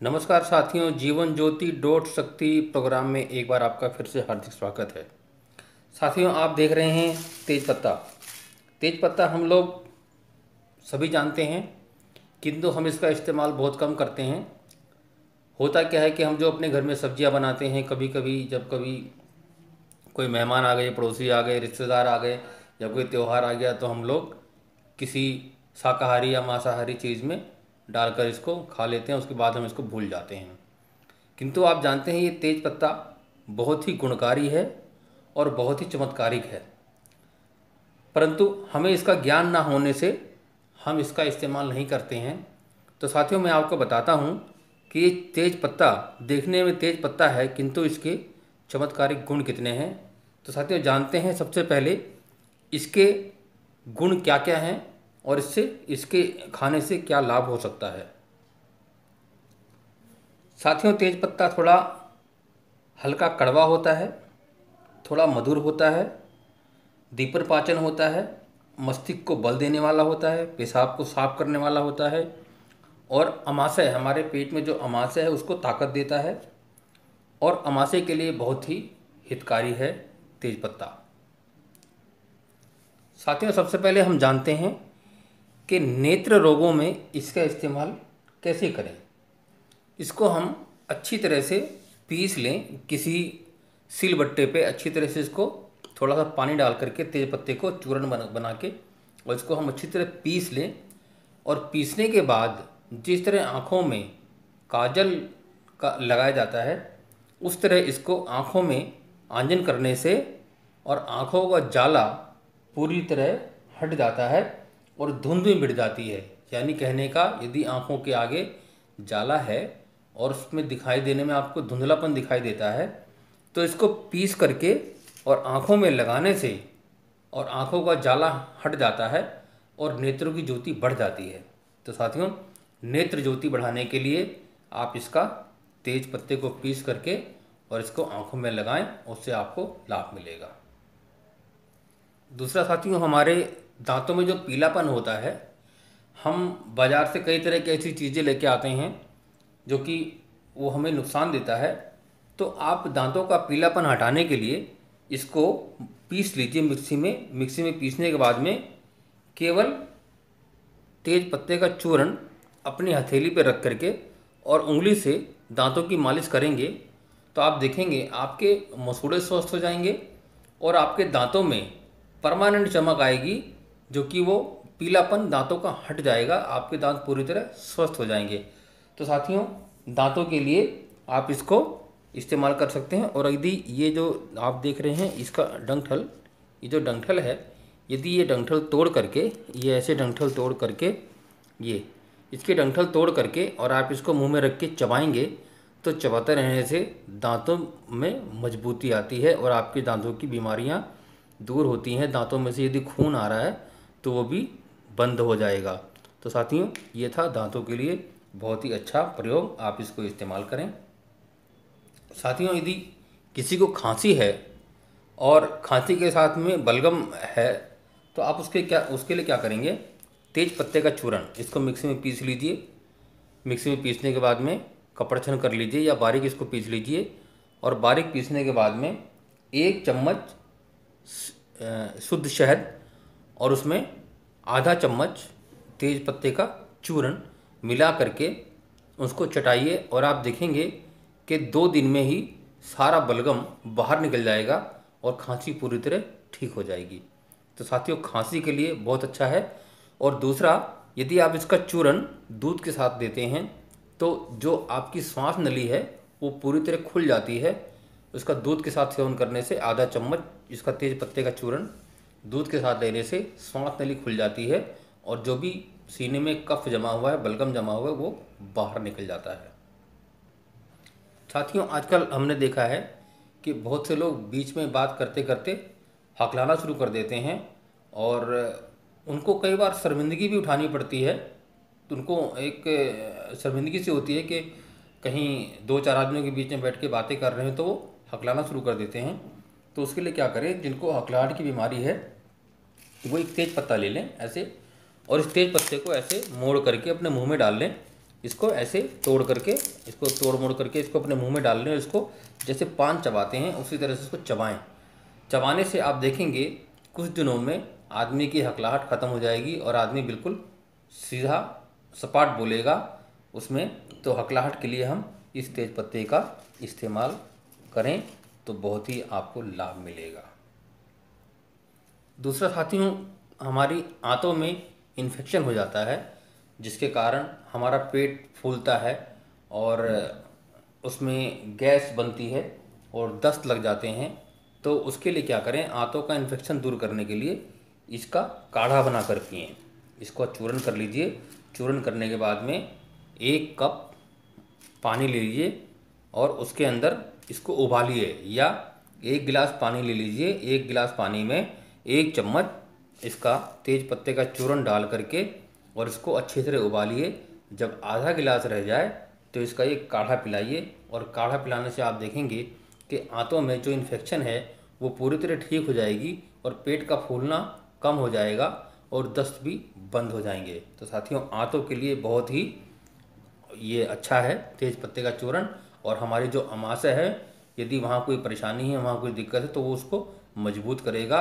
नमस्कार साथियों, जीवन ज्योति डॉट शक्ति प्रोग्राम में एक बार आपका फिर से हार्दिक स्वागत है। साथियों, आप देख रहे हैं तेज पत्ता। तेज पत्ता हम लोग सभी जानते हैं, किंतु हम इसका इस्तेमाल बहुत कम करते हैं। होता क्या है कि हम जो अपने घर में सब्जियां बनाते हैं, कभी कभी जब कभी कोई मेहमान आ गए, पड़ोसी आ गए, रिश्तेदार आ गए या कोई त्यौहार आ गया, तो हम लोग किसी शाकाहारी या मांसाहारी चीज़ में डालकर इसको खा लेते हैं। उसके बाद हम इसको भूल जाते हैं। किंतु आप जानते हैं, ये तेज पत्ता बहुत ही गुणकारी है और बहुत ही चमत्कारिक है, परंतु हमें इसका ज्ञान ना होने से हम इसका इस्तेमाल नहीं करते हैं। तो साथियों, मैं आपको बताता हूँ कि ये तेज पत्ता देखने में तेज पत्ता है, किंतु इसके चमत्कारिक गुण कितने हैं। तो साथियों, जानते हैं सबसे पहले इसके गुण क्या क्या हैं और इसके खाने से क्या लाभ हो सकता है। साथियों, तेज पत्ता थोड़ा हल्का कड़वा होता है, थोड़ा मधुर होता है, दीपर पाचन होता है, मस्तिष्क को बल देने वाला होता है, पेशाब को साफ करने वाला होता है और अमाशय, हमारे पेट में जो अमाशय है उसको ताकत देता है और अमाशय के लिए बहुत ही हितकारी है तेज पत्ता। साथियों, सबसे पहले हम जानते हैं कि नेत्र रोगों में इसका इस्तेमाल कैसे करें। इसको हम अच्छी तरह से पीस लें, किसी सिलबट्टे पे अच्छी तरह से इसको थोड़ा सा पानी डाल करके तेज पत्ते को चूर्ण बना के और इसको हम अच्छी तरह पीस लें। और पीसने के बाद जिस तरह आँखों में काजल का लगाया जाता है, उस तरह इसको आँखों में आंजन करने से और आँखों का जाला पूरी तरह हट जाता है और धुंध भी मिट जाती है। यानी कहने का, यदि आँखों के आगे जाला है और उसमें दिखाई देने में आपको धुंधलापन दिखाई देता है, तो इसको पीस करके और आँखों में लगाने से और आँखों का जाला हट जाता है और नेत्रों की ज्योति बढ़ जाती है। तो साथियों, नेत्र ज्योति बढ़ाने के लिए आप इसका तेज पत्ते को पीस करके और इसको आँखों में लगाएं, उससे आपको लाभ मिलेगा। दूसरा साथियों, हमारे दांतों में जो पीलापन होता है, हम बाज़ार से कई तरह की ऐसी चीज़ें लेके आते हैं जो कि वो हमें नुकसान देता है। तो आप दांतों का पीलापन हटाने के लिए इसको पीस लीजिए मिक्सी में पीसने के बाद में केवल तेज पत्ते का चूर्ण अपनी हथेली पर रख करके और उंगली से दांतों की मालिश करेंगे, तो आप देखेंगे आपके मसूड़े स्वस्थ हो जाएंगे और आपके दांतों में परमानेंट चमक आएगी, जो कि वो पीलापन दांतों का हट जाएगा, आपके दांत पूरी तरह स्वस्थ हो जाएंगे। तो साथियों, दांतों के लिए आप इसको इस्तेमाल कर सकते हैं। और यदि ये जो आप देख रहे हैं इसका डंठल, ये जो डंठल है, यदि ये डंठल तोड़ करके, ये ऐसे डंठल तोड़ करके, ये इसके डंठल तोड़ करके और आप इसको मुंह में रख के चबाएंगे, तो चबाते रहने से दांतों में मजबूती आती है और आपके दांतों की बीमारियां दूर होती हैं। दांतों में से यदि खून आ रहा है तो वो भी बंद हो जाएगा। तो साथियों, ये था दांतों के लिए बहुत ही अच्छा प्रयोग, आप इसको इस्तेमाल करें। साथियों, यदि किसी को खांसी है और खांसी के साथ में बलगम है, तो आप उसके लिए क्या करेंगे, तेज पत्ते का चूर्ण इसको मिक्सी में पीस लीजिए। मिक्सी में पीसने के बाद में कपड़छन कर लीजिए या बारीक इसको पीस लीजिए। और बारीक पीसने के बाद में 1 चम्मच शुद्ध शहद और उसमें आधा चम्मच तेज पत्ते का चूर्ण मिला करके उसको चटाइए और आप देखेंगे कि 2 दिन में ही सारा बलगम बाहर निकल जाएगा और खांसी पूरी तरह ठीक हो जाएगी। तो साथियों, खांसी के लिए बहुत अच्छा है। और दूसरा, यदि आप इसका चूर्ण दूध के साथ देते हैं तो जो आपकी श्वास नली है वो पूरी तरह खुल जाती है। उसका दूध के साथ सेवन करने से आधा चम्मच इसका तेज पत्ते का चूर्ण दूध के साथ लेने से श्वास नली खुल जाती है और जो भी सीने में कफ जमा हुआ है, बलगम जमा हुआ है, वो बाहर निकल जाता है। साथियों, आजकल हमने देखा है कि बहुत से लोग बीच में बात करते करते हकलाना शुरू कर देते हैं और उनको कई बार शर्मिंदगी भी उठानी पड़ती है। तो उनको एक शर्मिंदगी सी होती है कि कहीं 2-4 आदमियों के बीच में बैठ के बातें कर रहे हैं तो वो हकलाना शुरू कर देते हैं। तो उसके लिए क्या करें, जिनको हकलाहट की बीमारी है वो एक तेज पत्ता ले लें ऐसे, और इस तेज पत्ते को ऐसे मोड़ करके अपने मुंह में डाल लें इसको ऐसे तोड़ करके, इसको तोड़ मोड़ करके इसको अपने मुंह में डाल लें और इसको जैसे पान चबाते हैं उसी तरह से इसको चबाएं। चबाने से आप देखेंगे कुछ दिनों में आदमी की हकलाहट ख़त्म हो जाएगी और आदमी बिल्कुल सीधा सपाट बोलेगा उसमें। तो हकलाहट के लिए हम इस तेज पत्ते का इस्तेमाल करें तो बहुत ही आपको लाभ मिलेगा। दूसरा साथियों, हमारी आंतों में इन्फेक्शन हो जाता है जिसके कारण हमारा पेट फूलता है और उसमें गैस बनती है और दस्त लग जाते हैं। तो उसके लिए क्या करें, आंतों का इन्फेक्शन दूर करने के लिए इसका काढ़ा बना कर पिएं। इसको चूरन कर लीजिए। चूरन करने के बाद में 1 कप पानी ले लीजिए और उसके अंदर इसको उबालिए, या 1 गिलास पानी ले लीजिए। 1 गिलास पानी में 1 चम्मच इसका तेज पत्ते का चूरन डाल करके और इसको अच्छी तरह उबालिए। जब आधा गिलास रह जाए तो इसका एक काढ़ा पिलाइए और काढ़ा पिलाने से आप देखेंगे कि आंतों में जो इन्फेक्शन है वो पूरी तरह ठीक हो जाएगी और पेट का फूलना कम हो जाएगा और दस्त भी बंद हो जाएंगे। तो साथियों, आंतों के लिए बहुत ही ये अच्छा है तेज पत्ते का चूरन। और हमारी जो अमाशय है, यदि वहाँ कोई परेशानी है, वहाँ कोई दिक्कत है, तो वो उसको मजबूत करेगा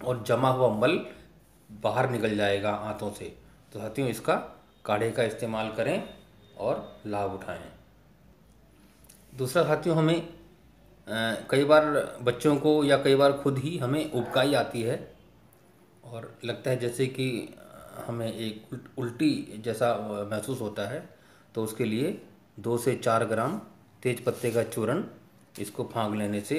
और जमा हुआ मल बाहर निकल जाएगा आंतों से। तो साथियों, इसका काढ़े का इस्तेमाल करें और लाभ उठाएं। दूसरा साथियों, हमें कई बार बच्चों को या कई बार खुद ही हमें उबकाई आती है और लगता है जैसे कि हमें एक उल्टी जैसा महसूस होता है। तो उसके लिए 2 से 4 ग्राम तेज पत्ते का चूरन इसको फाँक लेने से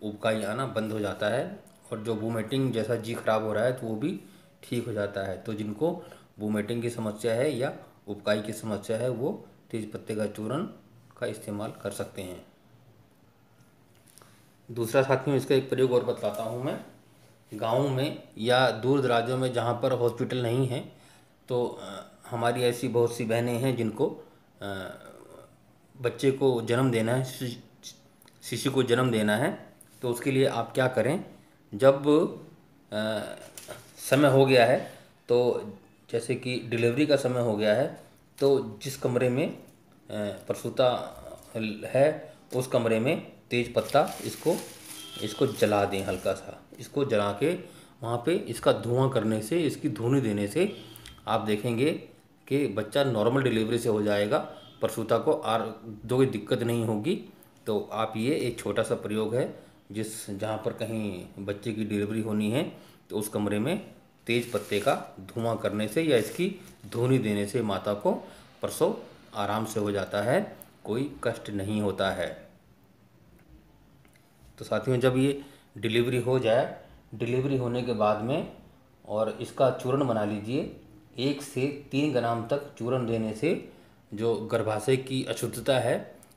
उबकाई आना बंद हो जाता है और जो वोमिटिंग जैसा जी खराब हो रहा है तो वो भी ठीक हो जाता है। तो जिनको वोमिटिंग की समस्या है या उबकाई की समस्या है वो तेज पत्ते का चूरन का इस्तेमाल कर सकते हैं। दूसरा साथियों, इसका एक प्रयोग और बताता हूँ मैं। गाँव में या दूर दराजों में जहाँ पर हॉस्पिटल नहीं है तो हमारी ऐसी बहुत सी बहनें हैं जिनको बच्चे को जन्म देना है, शिशु को जन्म देना है। तो उसके लिए आप क्या करें, जब समय हो गया है, तो जैसे कि डिलीवरी का समय हो गया है, तो जिस कमरे में प्रसूता है उस कमरे में तेज पत्ता इसको जला दें। हल्का सा इसको जला के वहाँ पे इसका धुआं करने से, इसकी धुनी देने से आप देखेंगे कि बच्चा नॉर्मल डिलीवरी से हो जाएगा, प्रसूता को कोई दिक्कत नहीं होगी। तो आप ये एक छोटा सा प्रयोग है, जहाँ पर कहीं बच्चे की डिलीवरी होनी है तो उस कमरे में तेज पत्ते का धुआं करने से या इसकी धुनी देने से माता को प्रसव आराम से हो जाता है, कोई कष्ट नहीं होता है। तो साथियों, जब ये डिलीवरी हो जाए, डिलीवरी होने के बाद में और इसका चूरन बना लीजिए। 1 से 3 ग्राम तक चूरन देने से जो गर्भाशय की अशुद्धता है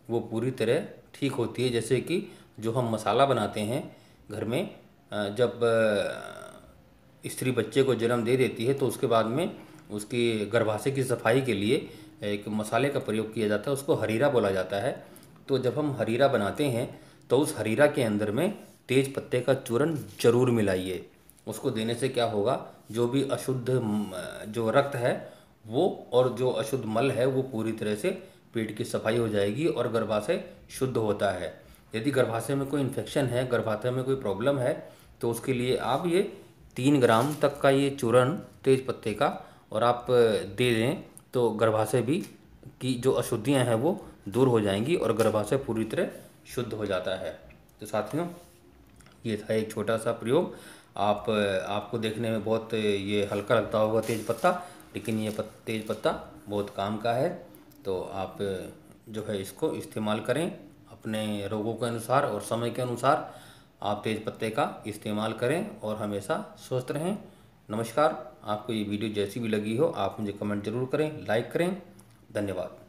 वो पूरी तरह ठीक होती है। जैसे कि जो हम मसाला बनाते हैं घर में, जब स्त्री बच्चे को जन्म दे देती है तो उसके बाद में उसकी गर्भाशय की सफाई के लिए एक मसाले का प्रयोग किया जाता है, उसको हरीरा बोला जाता है। तो जब हम हरीरा बनाते हैं तो उस हरीरा के अंदर में तेज पत्ते का चूरन जरूर मिलाइए। उसको देने से क्या होगा, जो भी अशुद्ध जो रक्त है वो और जो अशुद्ध मल है वो पूरी तरह से पेट की सफाई हो जाएगी और गर्भाशय शुद्ध होता है। यदि गर्भाशय में कोई इन्फेक्शन है, गर्भाशय में कोई प्रॉब्लम है, तो उसके लिए आप ये 3 ग्राम तक का ये चूरन तेज पत्ते का और आप दे दें तो गर्भाशय भी की जो अशुद्धियां हैं वो दूर हो जाएंगी और गर्भाशय पूरी तरह शुद्ध हो जाता है। तो साथियों, ये था एक छोटा सा प्रयोग। आपको देखने में बहुत ये हल्का लगता होगा तेज पत्ता, लेकिन ये तेज पत्ता बहुत काम का है। तो आप जो है इसको इस्तेमाल करें अपने रोगों के अनुसार और समय के अनुसार। आप तेज पत्ते का इस्तेमाल करें और हमेशा स्वस्थ रहें। नमस्कार। आपको ये वीडियो जैसी भी लगी हो आप मुझे कमेंट जरूर करें, लाइक करें। धन्यवाद।